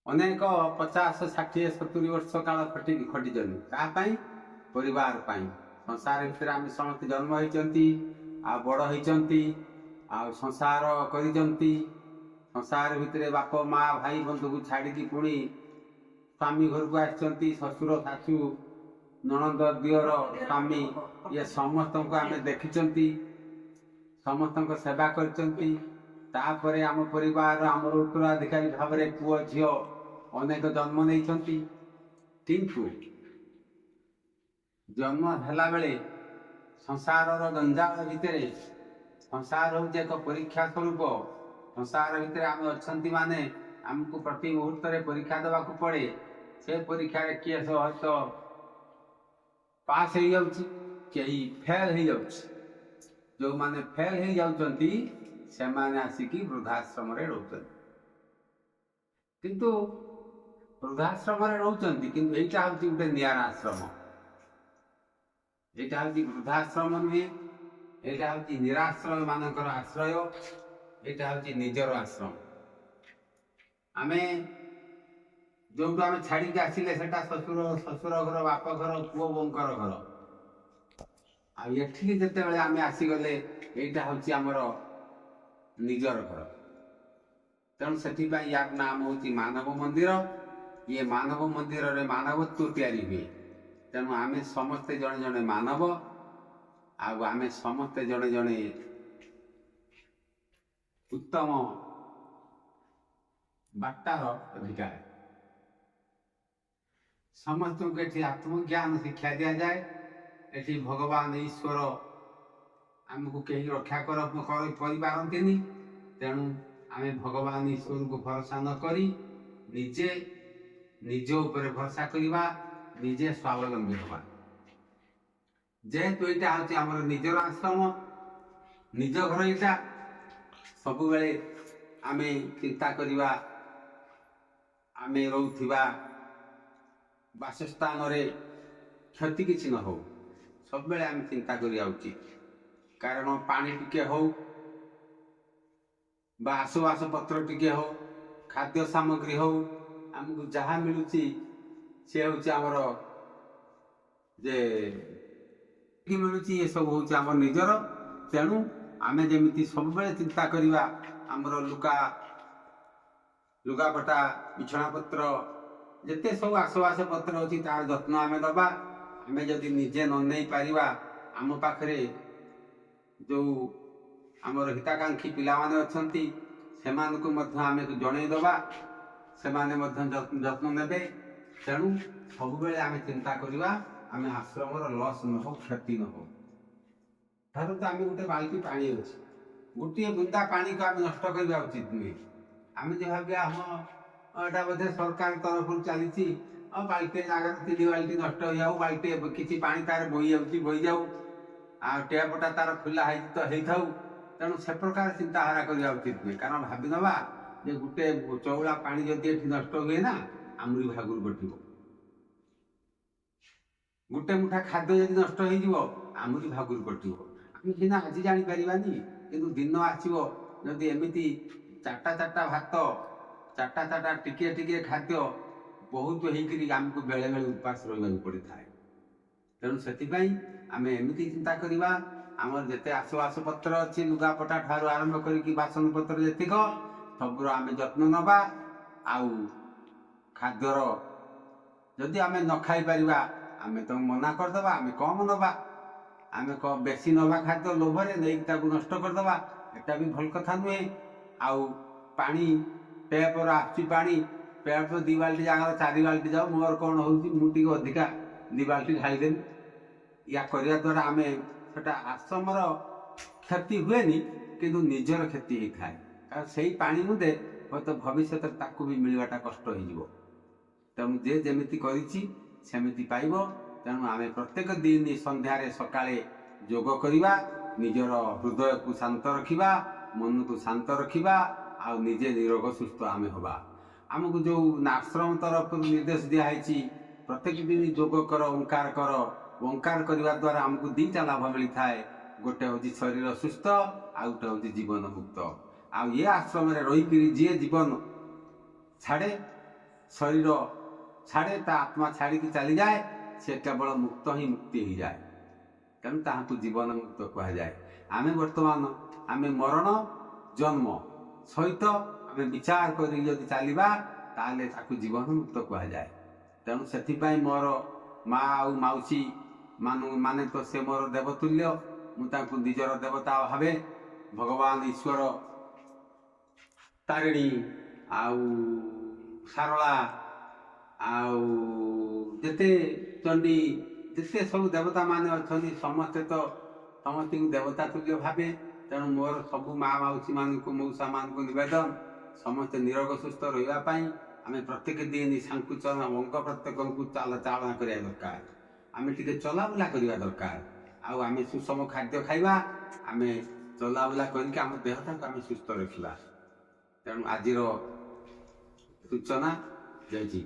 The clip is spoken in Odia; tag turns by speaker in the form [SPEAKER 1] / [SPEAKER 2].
[SPEAKER 1] ଅନେକ 50 60 70 ବର୍ଷ କାଳ ଖଟିଛନ୍ତି କାହା ପରିବାର ପାଇଁ। ସଂସାର ଭିତରେ ଆମେ ସମସ୍ତେ ଜନ୍ମ ହେଇଛନ୍ତି ଆଉ ବଡ଼ ହେଇଛନ୍ତି ଆଉ ସଂସାର କରିଛନ୍ତି। ସଂସାର ଭିତରେ ବାପ ମା ଭାଇ ବନ୍ଧୁକୁ ଛାଡ଼ିକି ପୁଣି ସ୍ୱାମୀ ଘରକୁ ଆସିଛନ୍ତି। ଶ୍ୱଶୁର ଶାଶୁ ନଣନ୍ଦ ଦିଅର ସ୍ୱାମୀ ଇଏ ସମସ୍ତଙ୍କୁ ଆମେ ଦେଖିଛନ୍ତି, ସମସ୍ତଙ୍କ ସେବା କରିଛନ୍ତି। ତାପରେ ଆମ ପରିବାର ଆମର ଉତ୍ତରାଧିକାରୀ ଭାବରେ ପୁଅ ଝିଅ ଅନେକ ଜନ୍ମ ନେଇଛନ୍ତି। କିନ୍ତୁ ଜନ୍ମ ହେଲା ବେଳେ ସଂସାରର ଜଞ୍ଜାଳ ଭିତରେ, ସଂସାର ହେଉଛି ଏକ ପରୀକ୍ଷା ସ୍ୱରୂପ। ସଂସାର ଭିତରେ ଆମେ ଅଛନ୍ତି ମାନେ ଆମକୁ ପ୍ରତି ମୁହୂର୍ତ୍ତରେ ପରୀକ୍ଷା ଦେବାକୁ ପଡ଼େ। ସେ ପରୀକ୍ଷାରେ କିଏ ହয়তো ପାସ୍ ହେଇଯାଉଛି, କେହି ଫେଲ୍ ହେଇଯାଉଛି। ଯେଉଁମାନେ ଫେଲ୍ ହେଇଯାଉଛନ୍ତି ସେମାନେ ଆସିକି ବୃଦ୍ଧାଶ୍ରମରେ ରହୁଛନ୍ତି। କିନ୍ତୁ ବୃଦ୍ଧାଶ୍ରମରେ ରହୁଛନ୍ତି, କିନ୍ତୁ ଏଇଟା ହେଉଛି ଗୋଟେ ନିଆରା ଆଶ୍ରମ। ଏଇଟା ହେଉଛି ବୃଦ୍ଧାଶ୍ରମ ନୁହେଁ, ଏଇଟା ହେଉଛି ନିରାଶ୍ରୟ ମାନଙ୍କର ଆଶ୍ରୟ। ଏଇଟା ହେଉଛି ନିଜର ଆଶ୍ରମ। ଆମେ ଯୋଉଠୁ ଆମେ ଛାଡ଼ିକି ଆସିଲେ ସେଟା ଶ୍ୱଶୁର ଘର, ବାପ ଘର, ପୁଅ ବୋଉଙ୍କର ଘର। ଆଉ ଏଠିକି ଯେତେବେଳେ ଆମେ ଆସିଗଲେ ଏଇଟା ହେଉଛି ଆମର ନିଜର ଘର। ତେଣୁ ସେଥିପାଇଁ ୟାର ନାମ ହେଉଛି ମାନବ ମନ୍ଦିର। ଇଏ ମାନବ ମନ୍ଦିରରେ ମାନବତ୍ୱ ତିଆରି ହୁଏ। ତେଣୁ ଆମେ ସମସ୍ତେ ଜଣେ ଜଣେ ମାନବ, ଆଉ ଆମେ ସମସ୍ତେ ଜଣେ ଜଣେ ଉତ୍ତମ ବାର୍ତ୍ତାର ଅଧିକାର। ସମସ୍ତଙ୍କୁ ଏଠି ଆତ୍ମଜ୍ଞାନ ଶିକ୍ଷା ଦିଆଯାଏ। ଏଠି ଭଗବାନ ଈଶ୍ୱର ଆମକୁ କେହି ରକ୍ଷା କରିପାରନ୍ତିନି। ତେଣୁ ଆମେ ଭଗବାନ ଈଶ୍ୱରଙ୍କୁ ଭରସା ନ କରି ନିଜେ ନିଜ ଉପରେ ଭରସା କରିବା, ନିଜେ ସ୍ୱାବଲମ୍ବୀ ହେବା। ଯେହେତୁ ଏଇଟା ହେଉଛି ଆମର ନିଜର ଆଶ୍ରମ, ନିଜ ଘର ଏଇଟା, ସବୁବେଳେ ଆମେ ଚିନ୍ତା କରିବା ଆମେ ରହୁଥିବା ବାସସ୍ଥାନରେ କ୍ଷତି କିଛି ନ ହଉ। ସବୁବେଳେ ଆମେ ଚିନ୍ତା କରିବା ଉଚିତ। କାରଣ ପାଣି ଟିକେ ହଉ ବା ଆସବାବପତ୍ର ଟିକେ ହଉ, ଖାଦ୍ୟ ସାମଗ୍ରୀ ହଉ, ଆମକୁ ଯାହା ମିଳୁଛି ସେ ହେଉଛି ଆମର ଯେ ମିଳୁଛି, ଏସବୁ ହେଉଛି ଆମର ନିଜର। ତେଣୁ ଆମେ ଯେମିତି ସବୁବେଳେ ଚିନ୍ତା କରିବା ଆମର ଲୁଗାପଟା, ବିଛଣା ପତ୍ର, ଯେତେ ସବୁ ଆସବାବପତ୍ର ଅଛି ତାର ଯତ୍ନ ଆମେ ଦେବା। ଆମେ ଯଦି ନିଜେ ନ ନେଇ ପାରିବା, ଆମ ପାଖରେ ଯେଉଁ ଆମର ହିତାକାଂକ୍ଷୀ ପିଲାମାନେ ଅଛନ୍ତି ସେମାନଙ୍କୁ ମଧ୍ୟ ଆମେ ଜଣେଇଦେବା, ସେମାନେ ମଧ୍ୟ ଯତ୍ନ ନେବେ। ତେଣୁ ସବୁବେଳେ ଆମେ ଚିନ୍ତା କରିବା ଆମେ ଆଶ୍ରମର ଲସ୍ ନ ହଉ, କ୍ଷତି ନ ହଉ। ଧରନ୍ତୁ ଆମେ ଗୋଟେ ବାଲ୍ଟି ପାଣି ଅଛି, ଗୋଟିଏ ବୁନ୍ଦା ପାଣିକୁ ଆମେ ନଷ୍ଟ କରିବା ଉଚିତ ନୁହେଁ। ଆମେ ଯେ ଭାବିବା ଏଇଟା ବୋଧେ ସରକାର ତରଫରୁ ଚାଲିଛି, ବାଲ୍ଟିଏ ଜାଗାରେ 3 ବାଲ୍ଟି ନଷ୍ଟ ହେଇଯାଉ, ବାଲ୍ଟିଏ କିଛି ପାଣି ତାର ବୋହି ଯାଉଛି ବୋହିଯାଉ, ଆଉ ଟ୍ୟାପଟା ତାର ଖୋଲା ହେଇଛି ତ ହେଇଥାଉ। ତେଣୁ ସେ ପ୍ରକାର ଚିନ୍ତାଧାରା କରିବା ଉଚିତ ନୁହେଁ। କାରଣ ଭାବି ନେବା ଯେ ଗୋଟେ ଚଉଳା ପାଣି ଯଦି ଏଠି ନଷ୍ଟ ହୁଏ ନା, ଆମରି ଭାଗରୁ କଟିବ। ଗୋଟେ ମୁଠା ଖାଦ୍ୟ ଯଦି ନଷ୍ଟ ହେଇଯିବ, ଆମରି ଭାଗରୁ କଟିବ। ଆମେ ସିନା ଆଜି ଜାଣିପାରିବାନି, କିନ୍ତୁ ଦିନ ଆସିବ ଯଦି ଏମିତି 4ଟା ଭାତ, 4ଟା ଟିକିଏ ଟିକିଏ ଖାଦ୍ୟ ବହୁତ ହେଇକରି ଆମକୁ ବେଳେ ବେଳେ ଉପାସ ରହିବାକୁ ପଡ଼ିଥାଏ। ତେଣୁ ସେଥିପାଇଁ ଆମେ ଏମିତି ଚିନ୍ତା କରିବା, ଆମର ଯେତେ ଆସବାବପତ୍ର ଅଛି, ଲୁଗାପଟା ଠାରୁ ଆରମ୍ଭ କରିକି ବାସନ ପତ୍ର ଯେତିକ, ସବୁର ଆମେ ଯତ୍ନ ନେବା। ଆଉ ଖାଦ୍ୟର ଯଦି ଆମେ ନ ଖାଇପାରିବା ଆମେ ତ ମନା କରିଦେବା, ଆମେ କମ୍ ନେବା। ଆମେ ବେଶୀ ନେବା ଖାଦ୍ୟ ଲୋଭରେ ନେଇକି ତାକୁ ନଷ୍ଟ କରିଦେବା, ଏଟା ବି ଭଲ କଥା ନୁହେଁ। ଆଉ ପାଣି, ଟ୍ୟାପର ଆସୁଛି ପାଣି, ଟ୍ୟାପର 2 ବାଲ୍ଟି ଜାଗାରେ 4 ବାଲ୍ଟି ଯାଉ, ମୋର କ'ଣ ହେଉଛି ମୁଁ ଟିକେ ଅଧିକା 2 ବାଲ୍ଟି ଢାଳିଦେବି। ୟା କରିବା ଦ୍ୱାରା ଆମେ ସେଟା ଆଶ୍ରମର କ୍ଷତି ହୁଏନି, କିନ୍ତୁ ନିଜର କ୍ଷତି ହେଇଥାଏ। କାରଣ ସେଇ ପାଣି ମୁଦେ ହୁଏତ ଭବିଷ୍ୟତରେ ତାକୁ ବି ମିଳିବାଟା କଷ୍ଟ ହେଇଯିବ। ତେଣୁ ଯେ ଯେମିତି କରିଛି ସେମିତି ପାଇବ। ତେଣୁ ଆମେ ପ୍ରତ୍ୟେକ ଦିନ ସନ୍ଧ୍ୟାରେ ସକାଳେ ଯୋଗ କରିବା, ନିଜର ହୃଦୟକୁ ଶାନ୍ତ ରଖିବା, ମନକୁ ଶାନ୍ତ ରଖିବା, ଆଉ ନିଜେ ନିରୋଗ ସୁସ୍ଥ ଆମେ ହେବା। ଆମକୁ ଯେଉଁ ଆଶ୍ରମ ତରଫରୁ ନିର୍ଦ୍ଦେଶ ଦିଆହେଇଛି ପ୍ରତ୍ୟେକ ଦିନ ଯୋଗ କର, ଓଙ୍କାର କର। ଓଙ୍କାର କରିବା ଦ୍ୱାରା ଆମକୁ 2ଟା ଲାଭ ମିଳିଥାଏ। ଗୋଟେ ହେଉଛି ଶରୀର ସୁସ୍ଥ, ଆଉ ଗୋଟେ ହେଉଛି ଜୀବନ ମୁକ୍ତ। ଆଉ ଏ ଆଶ୍ରମରେ ରହିକିରି ଯିଏ ଜୀବନ ଛାଡ଼େ ଶରୀର ଛାଡ଼େ ତା ଆତ୍ମା ଛାଡ଼ିକି ଚାଲିଯାଏ ସେ କେବଳ ମୁକ୍ତ ହିଁ ମୁକ୍ତି ହେଇଯାଏ। ତେଣୁ ତାହାକୁ ଜୀବନ ମୁକ୍ତ କୁହାଯାଏ। ଆମେ ବର୍ତ୍ତମାନ ଆମେ ମରଣ ଜନ୍ମ ସହିତ ଆମେ ବିଚାର କରି ଯଦି ଚାଲିବା ତାହେଲେ ତାକୁ ଜୀବନ ମୁକ୍ତ କୁହାଯାଏ। ତେଣୁ ସେଥିପାଇଁ ମୋର ମା ଆଉ ମାଉସୀ ମାନେ ତ ସେ ମୋର ଦେବତୁଲ୍ୟ, ମୁଁ ତାଙ୍କୁ ନିଜର ଦେବତା ଭାବେ ଭଗବାନ ଈଶ୍ୱର ତାରିଣୀ ଆଉ ସାରଳା ଆଉ ଯେତେ ଚଣ୍ଡୀ ଯେତେ ସବୁ ଦେବତା ମାନେ ଅଛନ୍ତି ସମସ୍ତେ ତ ସମସ୍ତଙ୍କୁ ଦେବତା ତୁଲ୍ୟ ଭାବେ। ତେଣୁ ମୋର ସବୁ ମା ମାଉସୀ ମାନଙ୍କୁ ମଉସା ମାନଙ୍କୁ ନିବେଦନ ସମସ୍ତେ ନିରୋଗ ସୁସ୍ଥ ରହିବା ପାଇଁ ଆମେ ପ୍ରତ୍ୟେକ ଦିନ ସାଙ୍କୁଚନ ଅଙ୍ଗ ପ୍ରତ୍ୟେକଙ୍କୁ ଚାଳନା କରିବା ଦରକାର। ଆମେ ଟିକେ ଚଲାବୁଲା କରିବା ଦରକାର। ଆଉ ଆମେ ସୁଷମ ଖାଦ୍ୟ ଖାଇବା, ଆମେ ଚଲାବୁଲା କରିକି ଆମ ଦେହଟାକୁ ଆମେ ସୁସ୍ଥ ରଖିବା। ତେଣୁ ଆଜିର ସୂଚନା ଯାଇଛି।